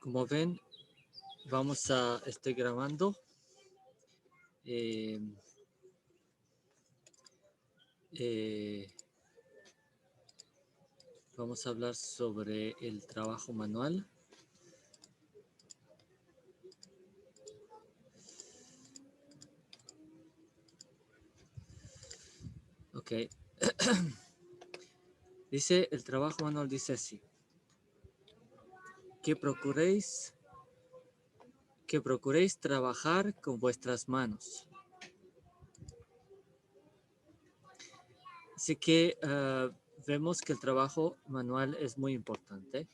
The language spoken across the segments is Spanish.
Como ven, estoy grabando. Eh, eh, Vamos a hablar sobre el trabajo manual. Ok. Dice, el trabajo manual dice así. Que procuréis trabajar con vuestras manos. Así que vemos que el trabajo manual es muy importante.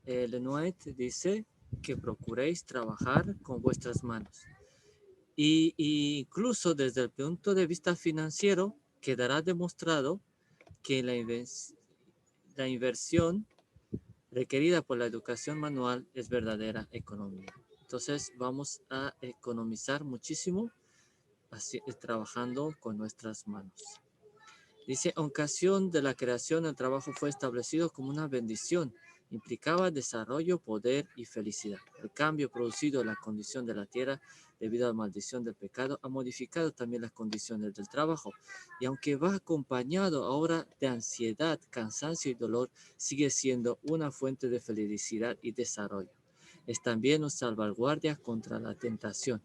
Lenoit dice que procuréis trabajar con vuestras manos. Y incluso desde el punto de vista financiero, quedará demostrado que la inversión requerida por la educación manual es verdadera economía. Entonces vamos a economizar muchísimo trabajando con nuestras manos. Dice, en ocasión de la creación, el trabajo fue establecido como una bendición. Implicaba desarrollo, poder y felicidad. El cambio producido en la condición de la tierra debido a la maldición del pecado ha modificado también las condiciones del trabajo. Y aunque va acompañado ahora de ansiedad, cansancio y dolor, sigue siendo una fuente de felicidad y desarrollo. Es también una salvaguardia contra la tentación.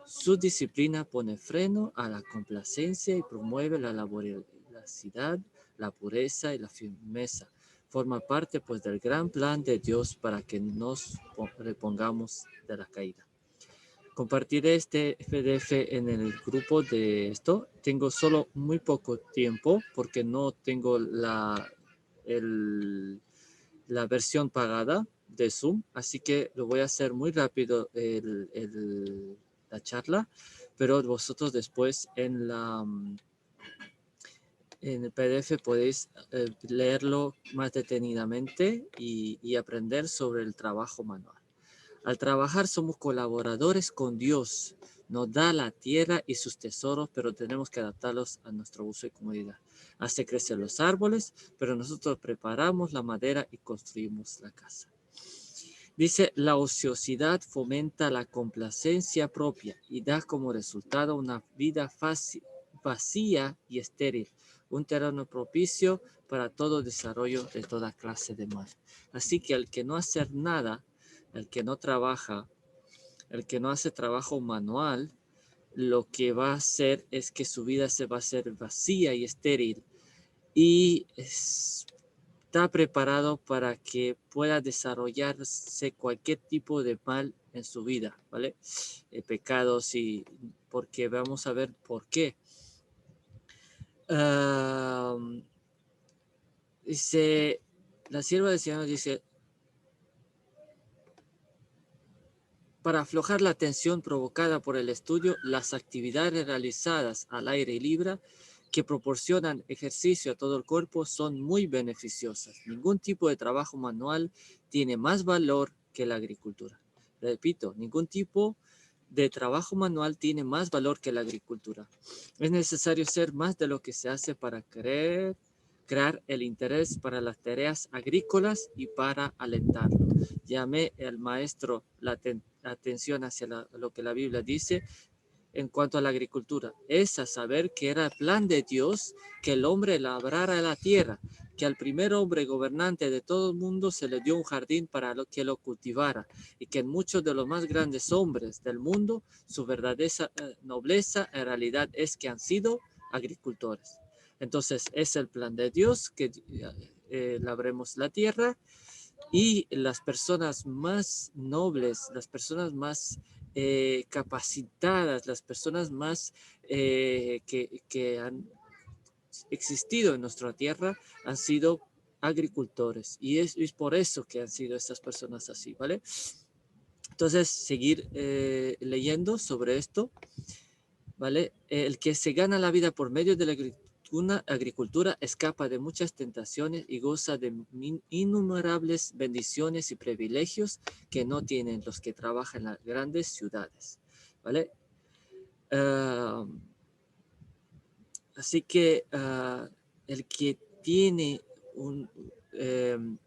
Su disciplina pone freno a la complacencia y promueve la laboriosidad, la pureza y la firmeza. Forma parte pues del gran plan de Dios para que nos repongamos de la caída. Compartiré este PDF en el grupo de esto. Tengo solo muy poco tiempo porque no tengo la versión pagada de Zoom, así que lo voy a hacer muy rápido la charla, pero vosotros después en el PDF podéis leerlo más detenidamente y aprender sobre el trabajo manual. Al trabajar somos colaboradores con Dios. Nos da la tierra y sus tesoros, pero tenemos que adaptarlos a nuestro uso y comodidad. Hace crecer los árboles, pero nosotros preparamos la madera y construimos la casa. Dice, la ociosidad fomenta la complacencia propia y da como resultado una vida vacía y estéril, un terreno propicio para todo desarrollo de toda clase de mal. Así que el que no hacer nada, el que no trabaja, el que no hace trabajo manual, lo que va a hacer es que su vida se va a hacer vacía y estéril y está preparado para que pueda desarrollarse cualquier tipo de mal en su vida, ¿vale? Pecados y porque vamos a ver por qué. Dice, la sierva del Señor dice, para aflojar la tensión provocada por el estudio, las actividades realizadas al aire libre que proporcionan ejercicio a todo el cuerpo son muy beneficiosas. Ningún tipo de trabajo manual tiene más valor que la agricultura. Repito, ningún tipo de trabajo manual tiene más valor que la agricultura. Es necesario ser más de lo que se hace para crear el interés para las tareas agrícolas y para alentarlo. Llamé al maestro la atención hacia lo que la Biblia dice en cuanto a la agricultura. Es a saber que era el plan de Dios que el hombre labrara la tierra, que al primer hombre gobernante de todo el mundo se le dio un jardín para que lo cultivara y que en muchos de los más grandes hombres del mundo su verdadera nobleza en realidad es que han sido agricultores. Entonces es el plan de Dios que labremos la tierra y las personas más nobles, las personas más capacitadas, las personas más que han existido en nuestra tierra han sido agricultores y es por eso que han sido estas personas así, ¿vale? Entonces, seguir leyendo sobre esto, ¿vale? El que se gana la vida por medio de la agricultura escapa de muchas tentaciones y goza de innumerables bendiciones y privilegios que no tienen los que trabajan en las grandes ciudades, ¿vale? Así que el que tiene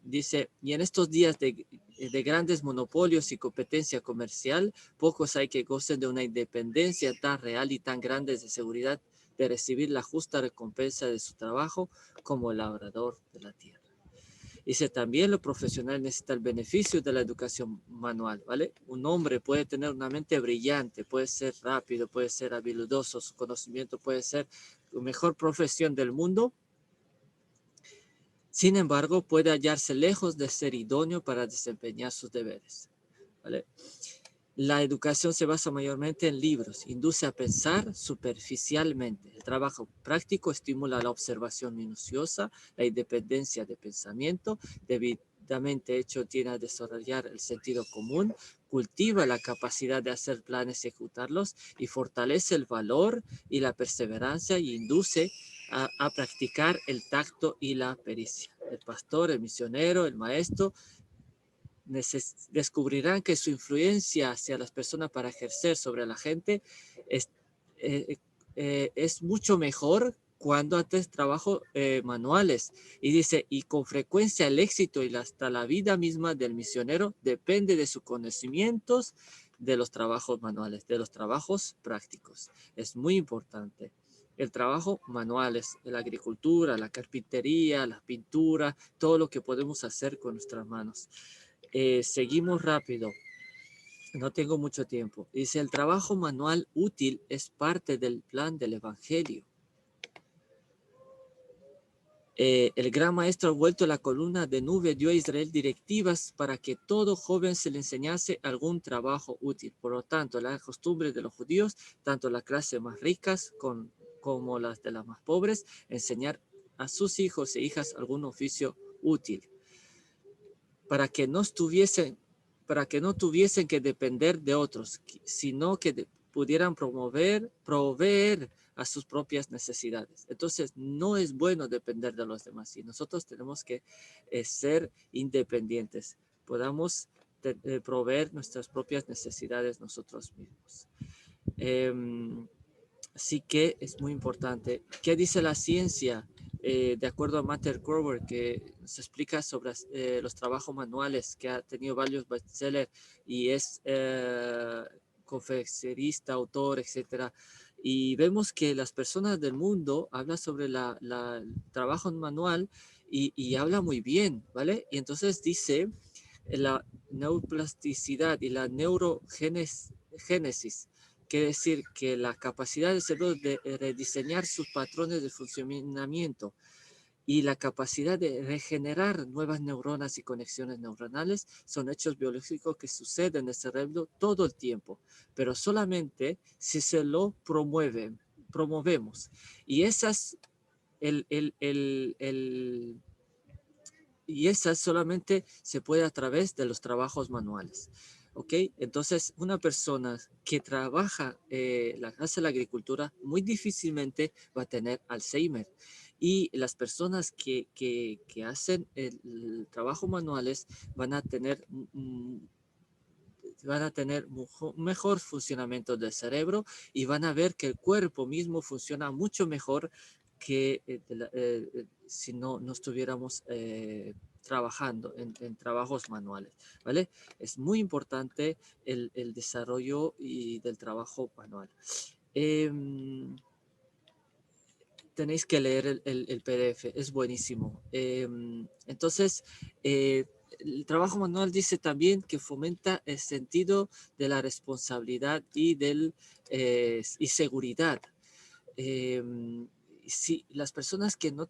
dice, y en estos días de grandes monopolios y competencia comercial, pocos hay que gocen de una independencia tan real y tan grande de seguridad de recibir la justa recompensa de su trabajo como el labrador de la tierra. Dice, también lo profesional necesita el beneficio de la educación manual, ¿vale? Un hombre puede tener una mente brillante, puede ser rápido, puede ser habilidoso, su conocimiento puede ser la mejor profesión del mundo. Sin embargo, puede hallarse lejos de ser idóneo para desempeñar sus deberes, ¿vale? La educación se basa mayormente en libros, induce a pensar superficialmente. El trabajo práctico estimula la observación minuciosa, la independencia de pensamiento, debidamente hecho tiene a desarrollar el sentido común, cultiva la capacidad de hacer planes y ejecutarlos y fortalece el valor y la perseverancia y induce a practicar el tacto y la pericia. El pastor, el misionero, el maestro descubrirán que su influencia hacia las personas para ejercer sobre la gente es, eh, es mucho mejor cuando antes trabajo manuales. Y dice, y con frecuencia el éxito y hasta la vida misma del misionero depende de sus conocimientos de los trabajos manuales, de los trabajos prácticos. Es muy importante. El trabajo manual es la agricultura, la carpintería, la pintura, todo lo que podemos hacer con nuestras manos. Seguimos rápido. No tengo mucho tiempo. Dice, el trabajo manual útil es parte del plan del Evangelio. El gran maestro ha vuelto la columna de nube, dio a Israel directivas para que todo joven se le enseñase algún trabajo útil. Por lo tanto, la costumbre de los judíos, tanto las clases más ricas como las de las más pobres, enseñar a sus hijos e hijas algún oficio útil, para que no tuviesen que depender de otros, sino que pudieran proveer a sus propias necesidades. Entonces, no es bueno depender de los demás, y nosotros tenemos que ser independientes, podamos proveer nuestras propias necesidades nosotros mismos. Así que es muy importante. ¿Qué dice la ciencia? De acuerdo a Matter Grover, que nos explica sobre los trabajos manuales, que ha tenido varios bestsellers y es conferencista, autor, etcétera. Y vemos que las personas del mundo hablan sobre el trabajo manual y habla muy bien, ¿vale? Y entonces dice la neuroplasticidad y la neurogénesis. Quiere decir que la capacidad del cerebro de rediseñar sus patrones de funcionamiento y la capacidad de regenerar nuevas neuronas y conexiones neuronales son hechos biológicos que suceden en el cerebro todo el tiempo, pero solamente si se lo promovemos. Y esas, y esas solamente se puede a través de los trabajos manuales. ¿Ok? Entonces, una persona que trabaja, hace la agricultura, muy difícilmente va a tener Alzheimer. Y las personas que hacen el trabajo manuales van a tener un mejor funcionamiento del cerebro y van a ver que el cuerpo mismo funciona mucho mejor que si no estuviéramos trabajando en trabajos manuales, ¿vale? Es muy importante el desarrollo del trabajo manual. Tenéis que leer el PDF, es buenísimo. Entonces, el trabajo manual dice también que fomenta el sentido de la responsabilidad y seguridad. Si las personas que no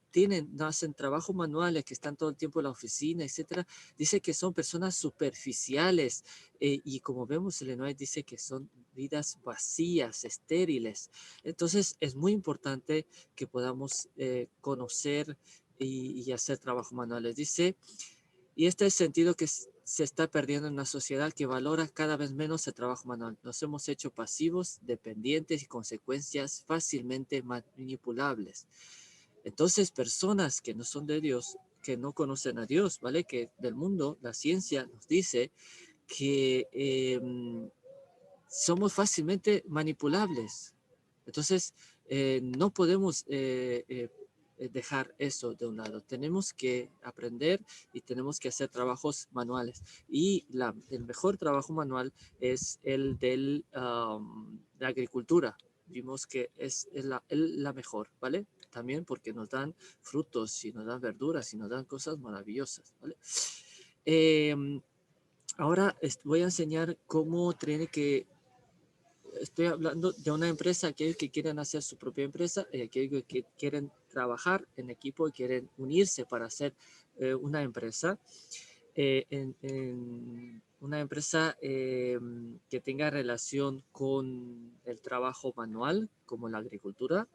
hacen trabajo manual, que están todo el tiempo en la oficina, etcétera, dice que son personas superficiales y como vemos, Illinois dice que son vidas vacías, estériles. Entonces es muy importante que podamos conocer y hacer trabajo manual. Dice, y este es el sentido que se está perdiendo en una sociedad que valora cada vez menos el trabajo manual. Nos hemos hecho pasivos, dependientes y consecuencias fácilmente manipulables. Entonces, personas que no son de Dios, que no conocen a Dios, ¿vale? Que del mundo, la ciencia nos dice que somos fácilmente manipulables. Entonces, no podemos dejar eso de un lado. Tenemos que aprender y tenemos que hacer trabajos manuales. Y el mejor trabajo manual es el de la agricultura. Vimos que es la mejor, ¿vale? También porque nos dan frutos y nos dan verduras y nos dan cosas maravillosas, ¿vale? Ahora voy a enseñar cómo tiene que... Estoy hablando de una empresa, aquellos que quieren hacer su propia empresa, aquellos que quieren trabajar en equipo y quieren unirse para hacer una empresa. En una empresa que tenga relación con el trabajo manual, como la agricultura.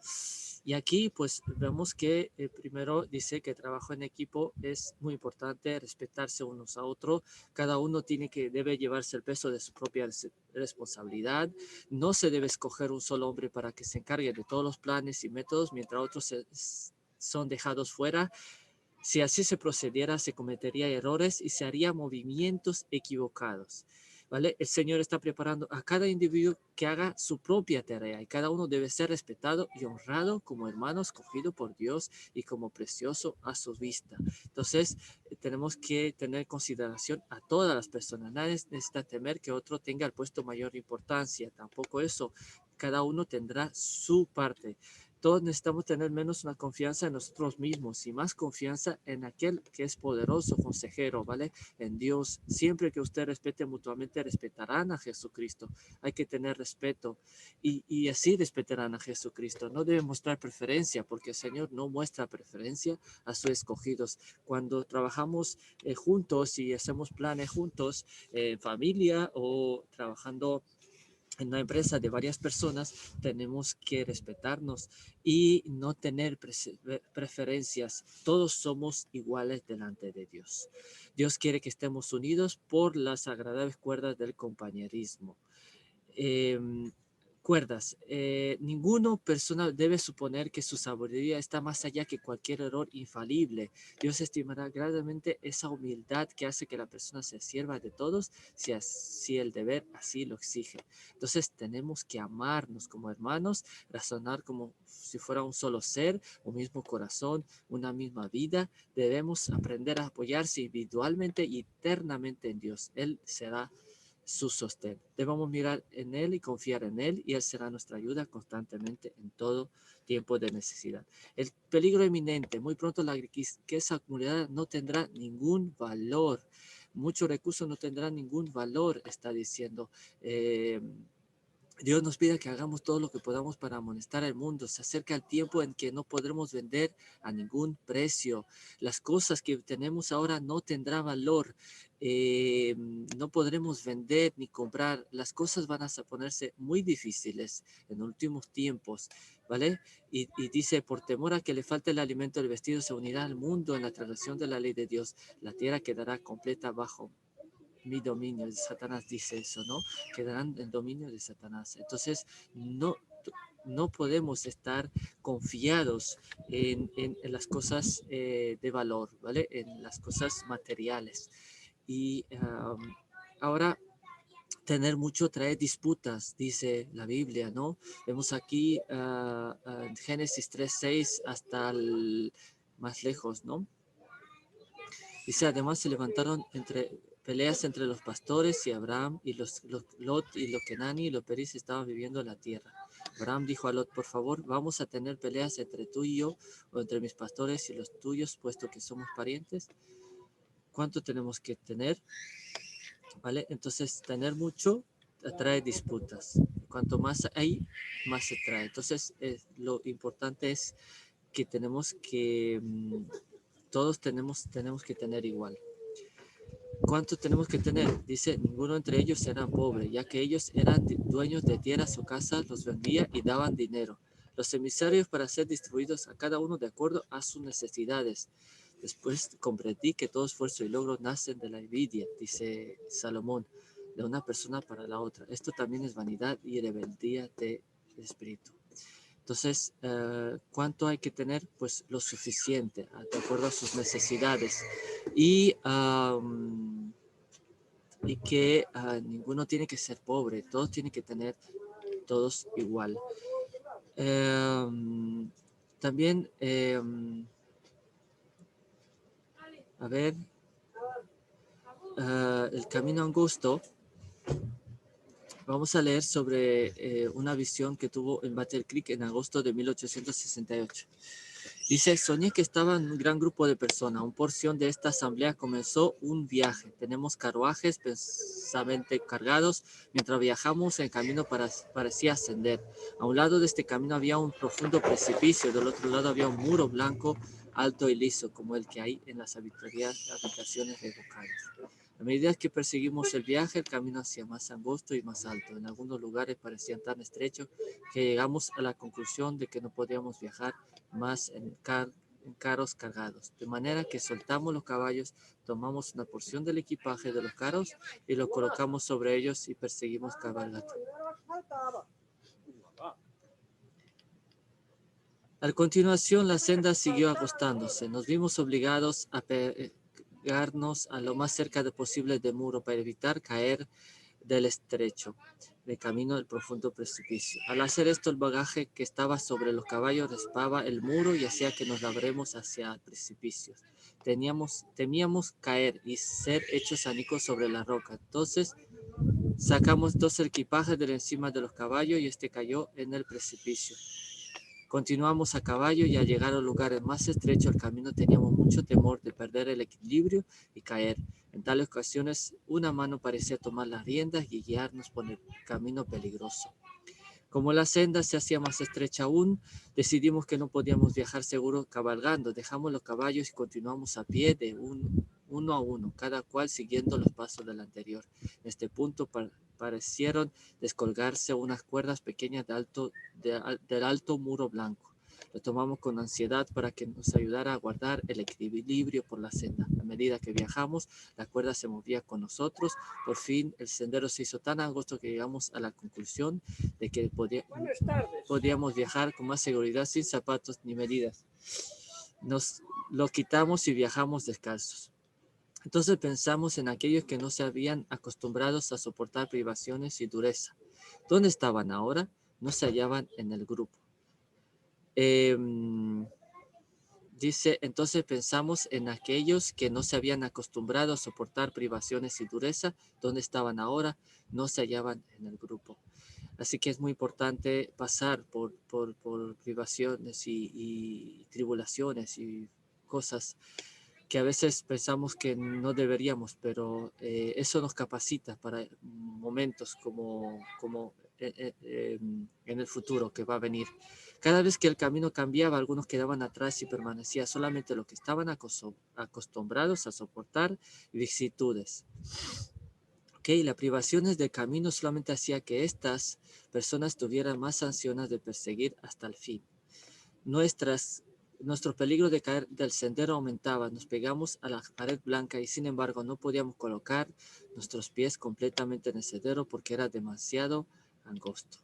Y aquí pues vemos que primero dice que el trabajo en equipo es muy importante, respetarse unos a otros, cada uno debe llevarse el peso de su propia responsabilidad, no se debe escoger un solo hombre para que se encargue de todos los planes y métodos, mientras otros son dejados fuera. Si así se procediera, se cometería errores y se haría movimientos equivocados. ¿Vale? El Señor está preparando a cada individuo que haga su propia tarea y cada uno debe ser respetado y honrado como hermano escogido por Dios y como precioso a su vista. Entonces, tenemos que tener consideración a todas las personas. Nadie necesita temer que otro tenga el puesto mayor importancia. Tampoco eso. Cada uno tendrá su parte. Todos necesitamos tener menos una confianza en nosotros mismos y más confianza en aquel que es poderoso consejero, ¿vale? En Dios. Siempre que usted respete mutuamente, respetarán a Jesucristo. Hay que tener respeto y así respetarán a Jesucristo. No debe mostrar preferencia porque el Señor no muestra preferencia a sus escogidos. Cuando trabajamos juntos y hacemos planes juntos, en familia o trabajando en una empresa de varias personas, tenemos que respetarnos y no tener preferencias. Todos somos iguales delante de Dios. Dios quiere que estemos unidos por las agradables cuerdas del compañerismo. Eh, Cuerdas. Ninguno persona debe suponer que su sabiduría está más allá que cualquier error infalible. Dios estimará grandemente esa humildad que hace que la persona se sirva de todos si el deber así lo exige. Entonces tenemos que amarnos como hermanos, razonar como si fuera un solo ser, un mismo corazón, una misma vida. Debemos aprender a apoyarse individualmente y eternamente en Dios. Él será su sostén. Debemos mirar en Él y confiar en Él y Él será nuestra ayuda constantemente en todo tiempo de necesidad. El peligro eminente, muy pronto la riqueza acumulada no tendrá ningún valor. Muchos recursos no tendrán ningún valor, está diciendo. Dios nos pide que hagamos todo lo que podamos para amonestar al mundo. Se acerca el tiempo en que no podremos vender a ningún precio. Las cosas que tenemos ahora no tendrán valor. No podremos vender ni comprar. Las cosas van a ponerse muy difíciles en últimos tiempos, ¿vale? Y dice, por temor a que le falte el alimento, el vestido se unirá al mundo en la traslación de la ley de Dios. La tierra quedará completa bajo mi dominio. Satanás dice eso, ¿no? Quedarán en dominio de Satanás. Entonces, no podemos estar confiados en las cosas de valor, ¿vale? En las cosas materiales. Y ahora, tener mucho trae disputas, dice la Biblia, ¿no? Vemos aquí en Génesis 3:6 hasta el más lejos, ¿no? Dice, además se levantaron peleas entre los pastores y Abraham y los Lot y los Kenani y los Peris estaban viviendo en la tierra. Abraham dijo a Lot, por favor, vamos a tener peleas entre tú y yo o entre mis pastores y los tuyos, puesto que somos parientes. ¿Cuánto tenemos que tener? ¿Vale? Entonces, tener mucho trae disputas. Cuanto más hay, más se trae. Entonces, lo importante es que todos tenemos que tener igual. ¿Cuánto tenemos que tener? Dice, ninguno entre ellos era pobre, ya que ellos eran dueños de tierras o casas, los vendía y daban dinero. Los emisarios para ser distribuidos a cada uno de acuerdo a sus necesidades. Después comprendí que todo esfuerzo y logro nacen de la envidia, dice Salomón, de una persona para la otra. Esto también es vanidad y rebeldía de espíritu. Entonces, ¿cuánto hay que tener? Pues lo suficiente, de acuerdo a sus necesidades. Y que ninguno tiene que ser pobre, todos tienen que tener todos igual. También, a ver, el camino angosto. Vamos a leer sobre una visión que tuvo en Battle Creek en agosto de 1868. Dice, soñé que estaba en un gran grupo de personas. Una porción de esta asamblea comenzó un viaje. Tenemos carruajes pesamente cargados. Mientras viajamos, el camino parecía ascender. A un lado de este camino había un profundo precipicio. Del otro lado había un muro blanco, alto y liso, como el que hay en las habitaciones de vocales. A medida que perseguimos el viaje, el camino hacía más angosto y más alto. En algunos lugares parecían tan estrechos que llegamos a la conclusión de que no podíamos viajar más en carros cargados. De manera que soltamos los caballos, tomamos una porción del equipaje de los carros y lo colocamos sobre ellos y perseguimos cabalgando. A continuación, la senda siguió acostándose. Nos vimos obligados a pegarnos a lo más cerca de posible del muro para evitar caer del estrecho de camino del profundo precipicio. Al hacer esto, el bagaje que estaba sobre los caballos raspaba el muro y hacía que nos labremos hacia el precipicio. Temíamos caer y ser hechos anicos sobre la roca. Entonces sacamos dos equipajes de encima de los caballos y este cayó en el precipicio. Continuamos a caballo y al llegar a lugares más estrechos del camino teníamos mucho temor de perder el equilibrio y caer. En tales ocasiones una mano parecía tomar las riendas y guiarnos por el camino peligroso. Como la senda se hacía más estrecha aún, decidimos que no podíamos viajar seguro cabalgando. Dejamos los caballos y continuamos a pie de uno a uno, cada cual siguiendo los pasos del anterior. En este punto parecieron descolgarse unas cuerdas pequeñas del alto muro blanco. Lo tomamos con ansiedad para que nos ayudara a guardar el equilibrio por la senda. A medida que viajamos, la cuerda se movía con nosotros. Por fin, el sendero se hizo tan angosto que llegamos a la conclusión de que podíamos viajar con más seguridad sin zapatos ni medidas. Nos lo quitamos y viajamos descalzos. Entonces pensamos en aquellos que no se habían acostumbrado a soportar privaciones y dureza. ¿Dónde estaban ahora? No se hallaban en el grupo. Dice, entonces pensamos en aquellos que no se habían acostumbrado a soportar privaciones y dureza. ¿Dónde estaban ahora? No se hallaban en el grupo. Así que es muy importante pasar por privaciones y tribulaciones y cosas que a veces pensamos que no deberíamos, pero eso nos capacita para momentos como en el futuro que va a venir. Cada vez que el camino cambiaba, algunos quedaban atrás y permanecía solamente los que estaban acostumbrados a soportar vicisitudes. Okay, las privaciones del camino solamente hacía que estas personas tuvieran más ansias de perseguir hasta el fin. Nuestro peligro de caer del sendero aumentaba. Nos pegamos a la pared blanca y sin embargo no podíamos colocar nuestros pies completamente en el sendero porque era demasiado angosto.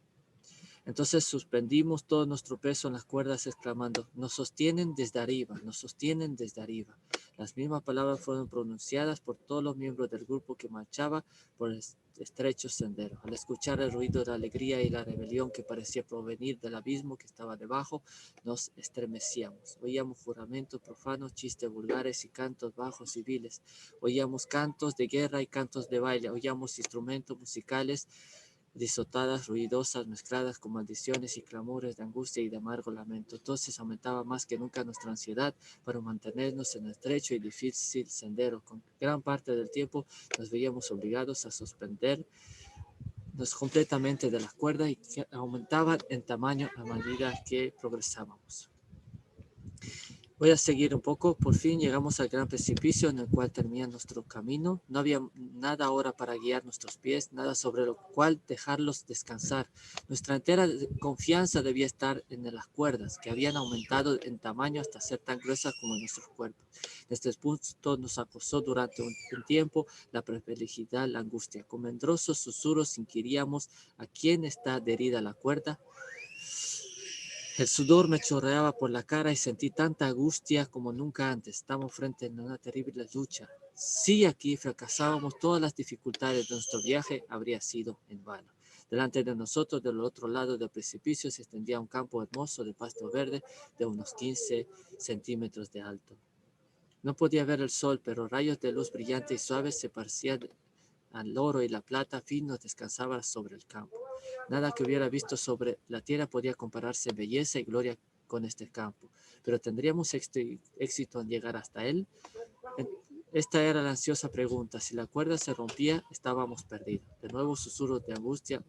Entonces suspendimos todo nuestro peso en las cuerdas exclamando, nos sostienen desde arriba, nos sostienen desde arriba. Las mismas palabras fueron pronunciadas por todos los miembros del grupo que marchaba por el estrecho sendero. Al escuchar el ruido de la alegría y la rebelión que parecía provenir del abismo que estaba debajo, nos estremecíamos. Oíamos juramentos profanos, chistes vulgares y cantos bajos y viles. Oíamos cantos de guerra y cantos de baile. Oíamos instrumentos musicales risotadas ruidosas mezcladas con maldiciones y clamores de angustia y de amargo lamento. Entonces aumentaba más que nunca nuestra ansiedad para mantenernos en el estrecho y difícil sendero. Con gran parte del tiempo nos veíamos obligados a suspendernos completamente de las cuerdas y que aumentaban en tamaño a medida que progresábamos. Voy a seguir un poco. Por fin llegamos al gran precipicio en el cual termina nuestro camino. No había nada ahora para guiar nuestros pies, nada sobre lo cual dejarlos descansar. Nuestra entera confianza debía estar en las cuerdas, que habían aumentado en tamaño hasta ser tan gruesas como nuestros cuerpos. Desde este punto nos acosó durante un tiempo la perplejidad, la angustia. Con medrosos susurros inquiríamos a quién está adherida la cuerda. El sudor me chorreaba por la cara y sentí tanta angustia como nunca antes. Estamos frente a una terrible lucha. Si aquí fracasábamos, todas las dificultades de nuestro viaje habría sido en vano. Delante de nosotros, del otro lado del precipicio, se extendía un campo hermoso de pasto verde de unos 15 centímetros de alto. No podía ver el sol, pero rayos de luz brillante y suaves se parecían al oro y la plata finos descansaban sobre el campo. Nada que hubiera visto sobre la tierra podía compararse en belleza y gloria con este campo, pero ¿tendríamos éxito en llegar hasta él? Esta era la ansiosa pregunta. Si la cuerda se rompía, estábamos perdidos. De nuevo susurros de angustia.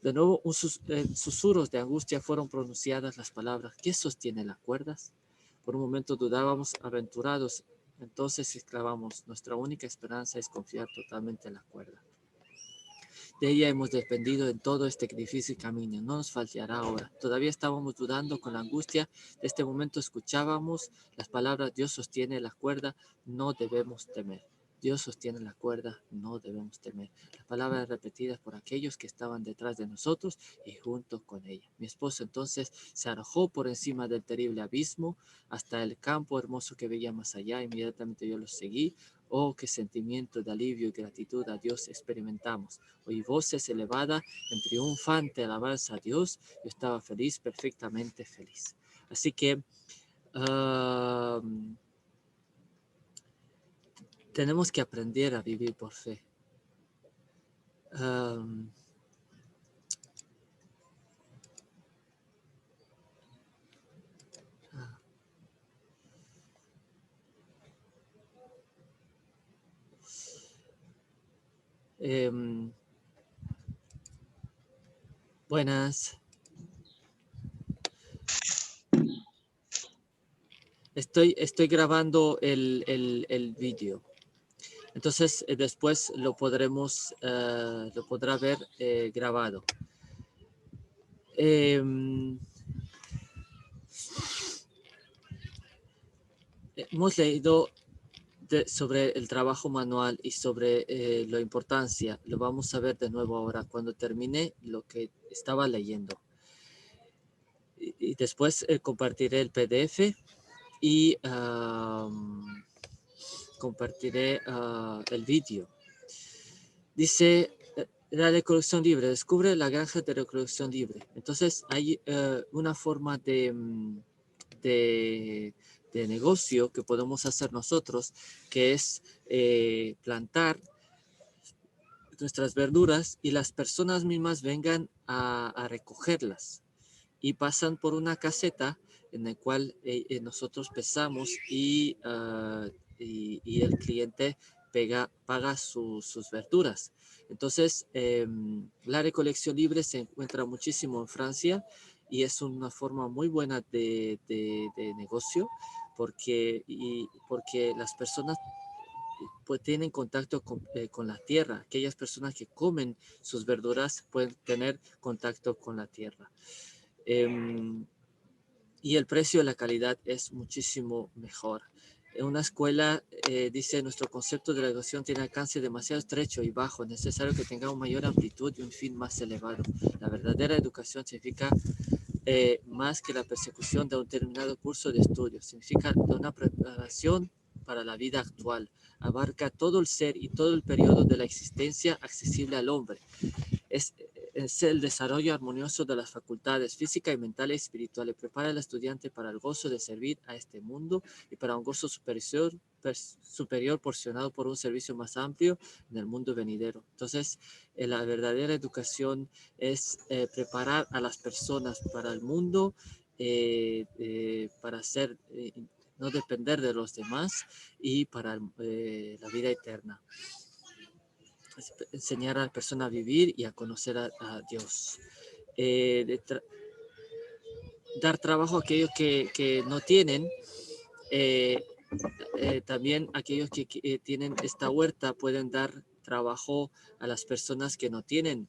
De nuevo, susurros de angustia fueron pronunciadas las palabras: ¿qué sostiene las cuerdas? Por un momento dudábamos, aventurados. Entonces exclamamos: nuestra única esperanza es confiar totalmente en la cuerda. De ella hemos dependido en todo este difícil camino. No nos fallará ahora. Todavía estábamos dudando con la angustia. De este momento escuchábamos las palabras: Dios sostiene la cuerda, no debemos temer. Dios sostiene la cuerda, no debemos temer. Las palabras repetidas por aquellos que estaban detrás de nosotros y junto con ella. Mi esposo entonces se arrojó por encima del terrible abismo hasta el campo hermoso que veía más allá. Inmediatamente yo lo seguí. Oh, qué sentimiento de alivio y gratitud a Dios experimentamos. Oí voces elevadas en triunfante alabanza a Dios. Yo estaba feliz, perfectamente feliz. Así que tenemos que aprender a vivir por fe. Buenas. Estoy grabando el vídeo. Entonces después lo podrá ver grabado. Hemos leído sobre el trabajo manual y sobre la importancia. Lo vamos a ver de nuevo ahora cuando termine lo que estaba leyendo. Y después compartiré el PDF y compartiré el vídeo. Dice la recolección libre. Descubre la granja de recolección libre. Entonces hay una forma de negocio que podemos hacer nosotros, que es plantar nuestras verduras y las personas mismas vengan a recogerlas y pasan por una caseta en la cual nosotros pesamos y el cliente paga sus verduras. Entonces, la recolección libre se encuentra muchísimo en Francia y es una forma muy buena de negocio porque las personas pues tienen contacto con la tierra. Aquellas personas que comen sus verduras pueden tener contacto con la tierra. Y el precio y la calidad es muchísimo mejor. En una escuela, dice, nuestro concepto de la educación tiene alcance demasiado estrecho y bajo. Es necesario que tenga una mayor amplitud y un fin más elevado. La verdadera educación significa más que la persecución de un determinado curso de estudios. Significa una preparación para la vida actual. Abarca todo el ser y todo el periodo de la existencia accesible al hombre. Es el desarrollo armonioso de las facultades física y mental y espirituales. Prepara al estudiante para el gozo de servir a este mundo y para un gozo superior porcionado por un servicio más amplio en el mundo venidero. Entonces, la verdadera educación es preparar a las personas para el mundo, para ser, no depender de los demás y para la vida eterna. Enseñar a la persona a vivir y a conocer a Dios. Dar trabajo a aquellos que no tienen. También aquellos que tienen esta huerta pueden dar trabajo a las personas que no tienen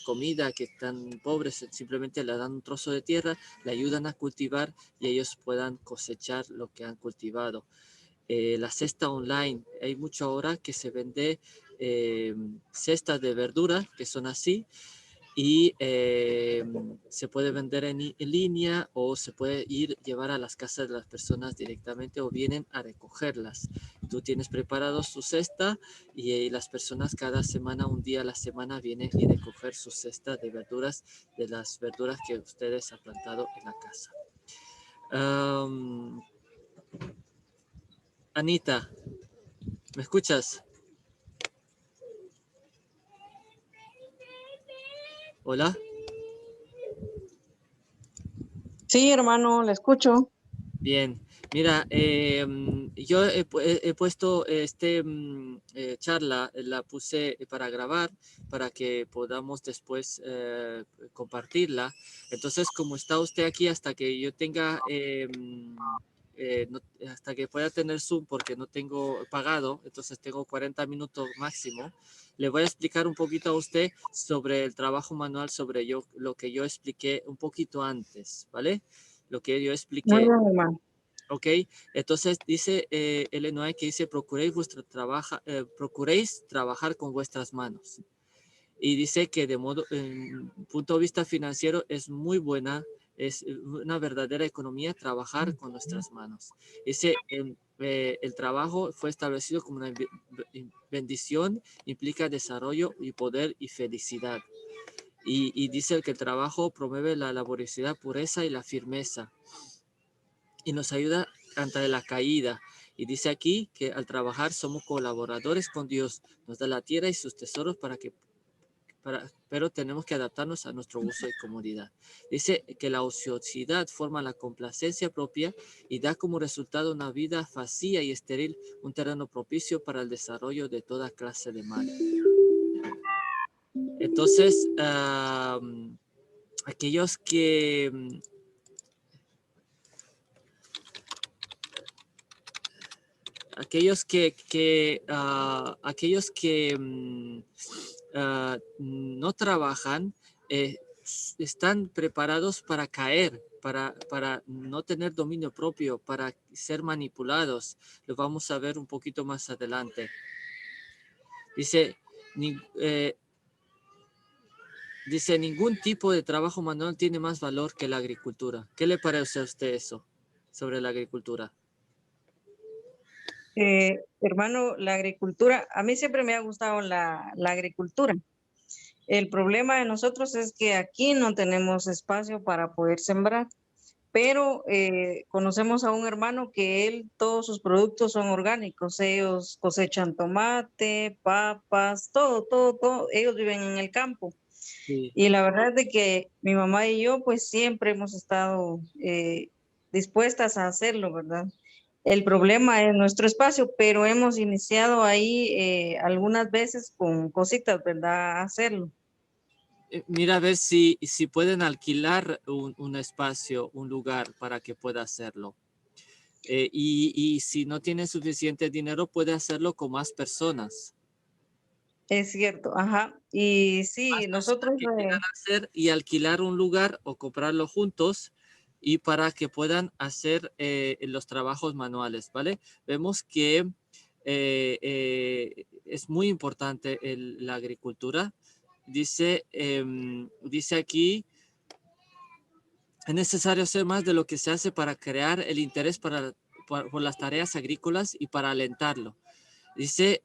comida, que están pobres, simplemente le dan un trozo de tierra, le ayudan a cultivar y ellos puedan cosechar lo que han cultivado. La cesta online, hay mucho ahora que se vende cestas de verdura que son así y se puede vender en línea o se puede llevar a las casas de las personas directamente o vienen a recogerlas. Tú tienes preparado su cesta y las personas cada semana, un día a la semana, vienen y recoger su cesta de verduras, de las verduras que ustedes han plantado en la casa. Anita, ¿me escuchas? Hola. Sí, hermano, le escucho. Bien, mira, yo he puesto charla, la puse para grabar, para que podamos después compartirla. Entonces, como está usted aquí hasta que yo tenga, hasta que pueda tener Zoom, porque no tengo pagado, entonces tengo 40 minutos máximo, le voy a explicar un poquito a usted sobre el trabajo manual, sobre lo que yo expliqué un poquito antes, ¿vale? Lo que yo Muy expliqué. bien, hermano. Ok, entonces dice Illinois que dice procuréis trabajar con vuestras manos. Y dice que de modo, en punto de vista financiero es muy buena, es una verdadera economía trabajar con nuestras manos. Dice, el trabajo fue establecido como una bendición, implica desarrollo y poder y felicidad. Y dice que el trabajo promueve la laboriosidad, pureza y la firmeza y nos ayuda ante la caída. Y dice aquí que al trabajar somos colaboradores con Dios, nos da la tierra y sus tesoros pero tenemos que adaptarnos a nuestro uso y comodidad. Dice que la ociosidad forma la complacencia propia y da como resultado una vida vacía y estéril, un terreno propicio para el desarrollo de toda clase de mal. Entonces, aquellos que aquellos que no trabajan están preparados para caer, para no tener dominio propio, para ser manipulados. Lo vamos a ver un poquito más adelante. Dice, dice, ningún tipo de trabajo manual tiene más valor que la agricultura. ¿Qué le parece a usted eso sobre la agricultura? Hermano, la agricultura, a mí siempre me ha gustado la agricultura. El problema de nosotros es que aquí no tenemos espacio para poder sembrar, pero conocemos a un hermano que él, todos sus productos son orgánicos. Ellos cosechan tomate, papas, todo. Ellos viven en el campo. Sí. Y la verdad es de que mi mamá y yo pues siempre hemos estado dispuestas a hacerlo, ¿verdad? El problema es nuestro espacio, pero hemos iniciado ahí algunas veces con cositas, ¿verdad? A hacerlo. Mira a ver si pueden alquilar un espacio, un lugar para que pueda hacerlo. Y si no tiene suficiente dinero, puede hacerlo con más personas. Es cierto, ajá. Y Más sí, personas nosotros, que quieran hacer y alquilar un lugar o comprarlo juntos y para que puedan hacer los trabajos manuales, ¿vale? Vemos que es muy importante la agricultura. Dice, dice aquí, es necesario hacer más de lo que se hace para crear el interés por las tareas agrícolas y para alentarlo. Dice,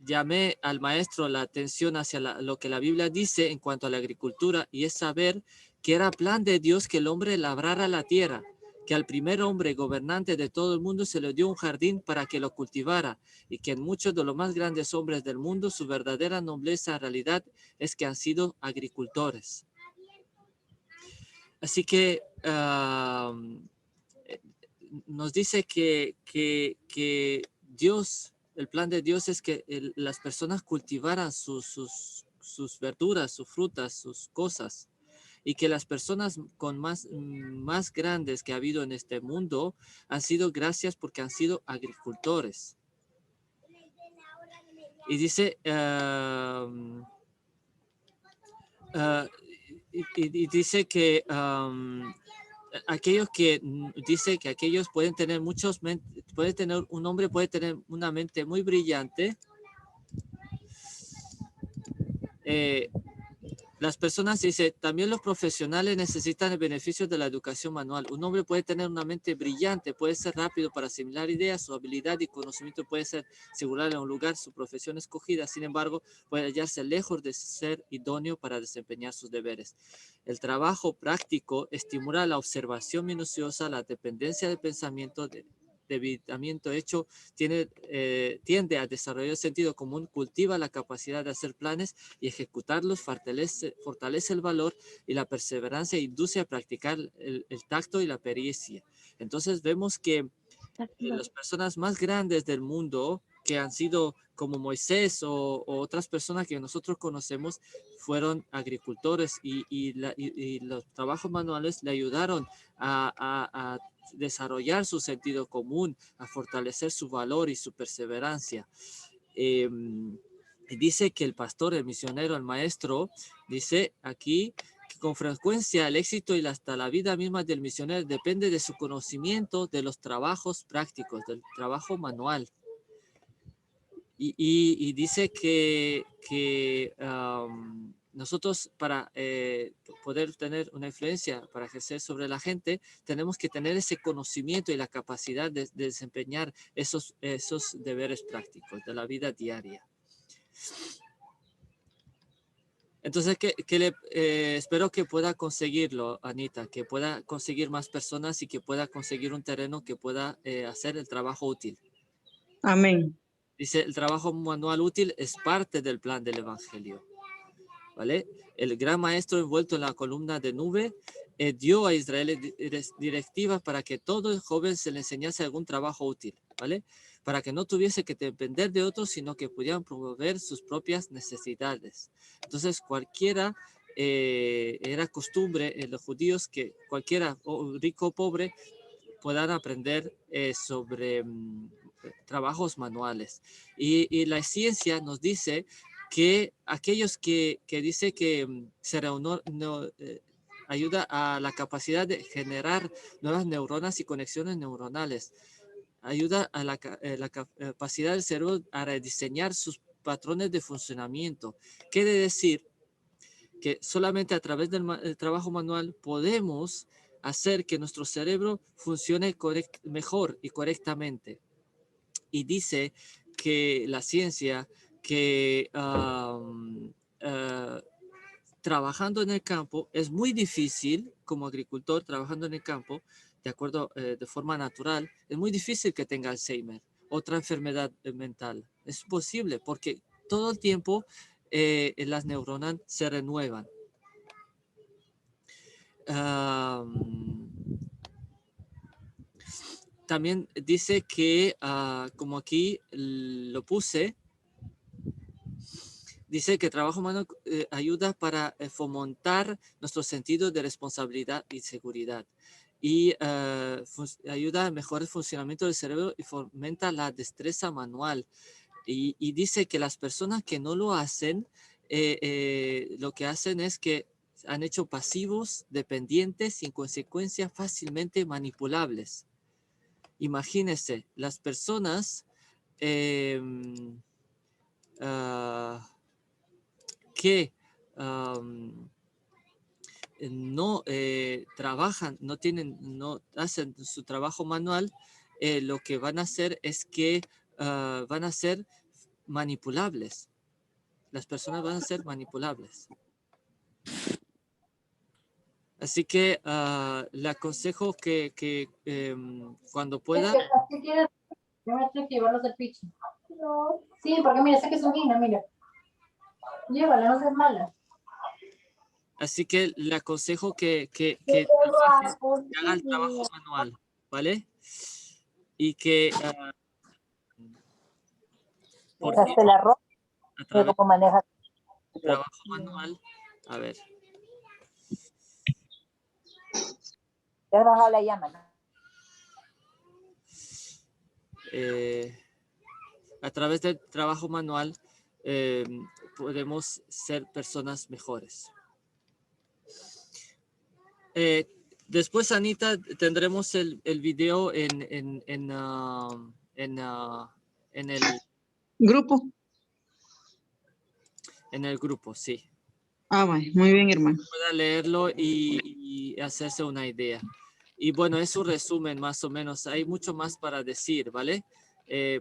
llamé al maestro la atención hacia lo que la Biblia dice en cuanto a la agricultura y es saber que era plan de Dios que el hombre labrara la tierra, que al primer hombre gobernante de todo el mundo se le dio un jardín para que lo cultivara y que en muchos de los más grandes hombres del mundo su verdadera nobleza en realidad es que han sido agricultores. Así que nos dice que Dios, el plan de Dios es que las personas cultivaran sus verduras, sus frutas, sus cosas. Y que las personas con más grandes que ha habido en este mundo han sido gracias porque han sido agricultores. Y dice, y dice que aquellos que dice que aquellos pueden tener un hombre puede tener una mente muy brillante las personas, dice, también los profesionales necesitan el beneficio de la educación manual. Un hombre puede tener una mente brillante, puede ser rápido para asimilar ideas, su habilidad y conocimiento puede ser singular en un lugar, su profesión escogida, sin embargo, puede hallarse lejos de ser idóneo para desempeñar sus deberes. El trabajo estimula la observación minuciosa, la dependencia de pensamiento, debitamiento hecho, tiende a desarrollar el sentido común, cultiva la capacidad de hacer planes y ejecutarlos, fortalece el valor y la perseverancia, induce a practicar el tacto y la pericia. Entonces vemos que las personas más grandes del mundo que han sido como Moisés o otras personas que nosotros conocemos fueron agricultores y los trabajos manuales le ayudaron a desarrollar su sentido común, a fortalecer su valor y su perseverancia. Dice que el pastor, el misionero, el maestro, dice aquí que con frecuencia el éxito y hasta la vida misma del misionero depende de su conocimiento de los trabajos prácticos, del trabajo manual. Y dice que nosotros para poder tener una influencia, para ejercer sobre la gente, tenemos que tener ese conocimiento y la capacidad de desempeñar esos deberes prácticos de la vida diaria. Entonces, espero que pueda conseguirlo, Anita, que pueda conseguir más personas y que pueda conseguir un terreno que pueda hacer el trabajo útil. Amén. Dice, el trabajo manual útil es parte del plan del Evangelio. ¿Vale? El gran maestro envuelto en la columna de nube dio a Israel directivas para que todo joven se le enseñase algún trabajo útil, ¿vale? Para que no tuviese que depender de otros, sino que pudieran promover sus propias necesidades. Entonces, cualquiera, era costumbre en los judíos que cualquiera, rico o pobre, puedan aprender sobre trabajos manuales. Y la ciencia nos dice que aquellos que dice que ayuda a la capacidad de generar nuevas neuronas y conexiones neuronales, ayuda a la capacidad del cerebro a rediseñar sus patrones de funcionamiento. Quiere decir que solamente a través del trabajo manual podemos hacer que nuestro cerebro funcione mejor y correctamente. Y dice que la ciencia que trabajando en el campo es muy difícil, como agricultor trabajando en el campo, de acuerdo, de forma natural, es muy difícil que tenga Alzheimer, otra enfermedad mental. Es posible porque todo el tiempo las neuronas se renuevan. También dice que, como aquí lo puse, dice que el trabajo humano ayuda para fomentar nuestro sentido de responsabilidad y seguridad. Y ayuda a mejorar el funcionamiento del cerebro y fomenta la destreza manual. Y dice que las personas que no lo hacen, lo que hacen es que han hecho pasivos, dependientes y en consecuencia fácilmente manipulables. Imagínense, las personas que no trabajan, no hacen su trabajo manual, lo que van a hacer es que van a ser manipulables. Las personas van a ser manipulables. Así que le aconsejo que cuando pueda... ¿Qué quieres? Yo me tengo que llevarlos al picho. No. Sí, porque mira, esa que es su guina, mira. Llévala, no seas mala. Así que le aconsejo que haga el trabajo manual, ¿vale? Y que Dejaste la ropa, a través cómo maneja. del trabajo manual, a ver. Ya has bajado la llama, ¿no? A través del trabajo manual podemos ser personas mejores. Después, Anita, tendremos el video en el grupo. En el grupo, sí. Ah, vale, muy bien, hermano. Pueda leerlo y hacerse una idea. Y bueno, es un resumen más o menos. Hay mucho más para decir, ¿vale?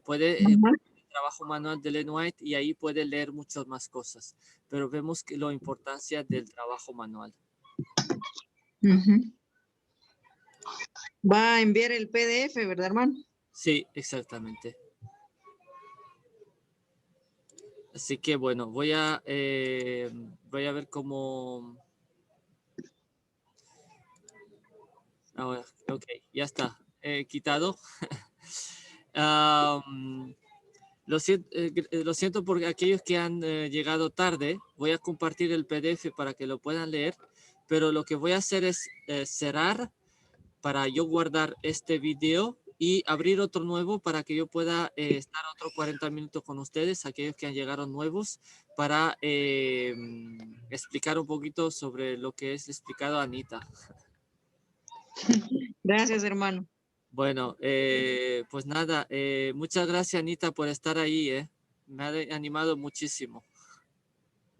Puede Ajá. el trabajo manual de Ellen White y ahí puede leer muchas más cosas. Pero vemos que la importancia del trabajo manual. Ujú. Va a enviar el PDF, ¿verdad, hermano? Sí, exactamente. Así que bueno, voy a ver cómo... Ahora, ok, ya está. Quitado. Am, lo siento por aquellos que han llegado tarde. Voy a compartir el PDF para que lo puedan leer, pero lo que voy a hacer es cerrar para yo guardar este video y abrir otro nuevo para que yo pueda estar otros 40 minutos con ustedes, aquellos que han llegado nuevos, para explicar un poquito sobre lo que es explicado a Anita. Gracias, hermano. Bueno, pues nada, muchas gracias Anita por estar ahí, me ha animado muchísimo.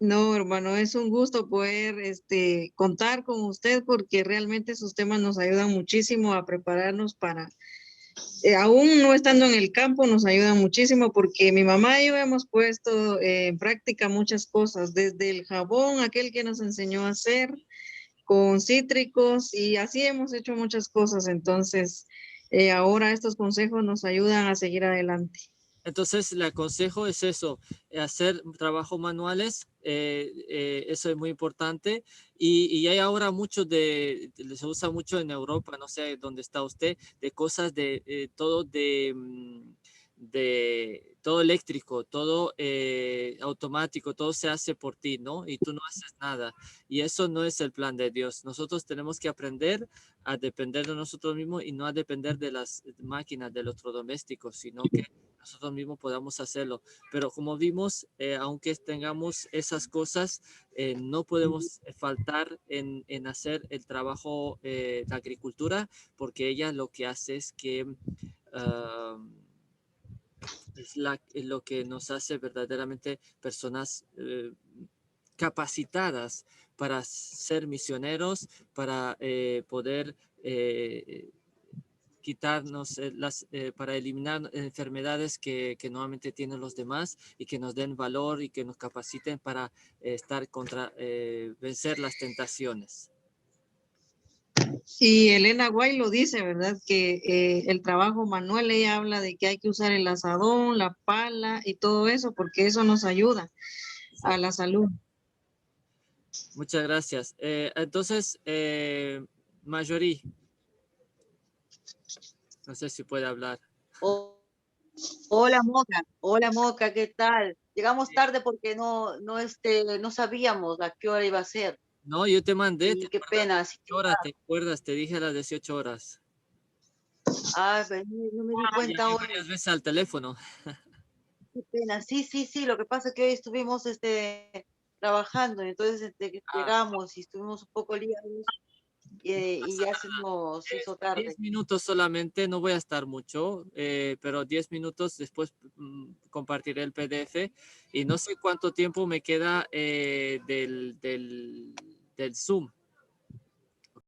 No, hermano, es un gusto poder contar con usted porque realmente sus temas nos ayudan muchísimo a prepararnos para, aún no estando en el campo, nos ayudan muchísimo porque mi mamá y yo hemos puesto en práctica muchas cosas, desde el jabón, aquel que nos enseñó a hacer, con cítricos y así hemos hecho muchas cosas. Entonces, ahora estos consejos nos ayudan a seguir adelante. Entonces, le aconsejo es eso, hacer trabajos manuales, eso es muy importante. Y hay ahora mucho se usa mucho en Europa, no sé dónde está usted, de cosas de todo eléctrico, todo automático, todo se hace por ti, ¿no? Y tú no haces nada. Y eso no es el plan de Dios. Nosotros tenemos que aprender a depender de nosotros mismos y no a depender de las máquinas, de los electrodomésticos, sino que nosotros mismos podamos hacerlo. Pero como vimos, aunque tengamos esas cosas, no podemos faltar en hacer el trabajo de agricultura, porque ella lo que hace es que es lo que nos hace verdaderamente personas capacitadas para ser misioneros, para poder quitarnos para eliminar enfermedades que normalmente tienen los demás y que nos den valor y que nos capaciten para vencer las tentaciones. Y Elena White lo dice, ¿verdad? Que el trabajo manual, ella habla de que hay que usar el asadón, la pala y todo eso, porque eso nos ayuda a la salud. Muchas gracias. Entonces, Mayori, no sé si puede hablar. Oh, hola Moca, ¿qué tal? Llegamos tarde porque no sabíamos a qué hora iba a ser. No, yo te mandé, Y qué pena. Así que, ¿te acuerdas? Te dije a las 18 horas. no me di cuenta hoy. Varias veces al teléfono. Qué pena. Sí, lo que pasa es que hoy estuvimos trabajando, entonces llegamos y estuvimos un poco liados y ya se nos hizo tarde. 10 minutos solamente, no voy a estar mucho, pero 10 minutos después compartiré el PDF y no sé cuánto tiempo me queda del Zoom.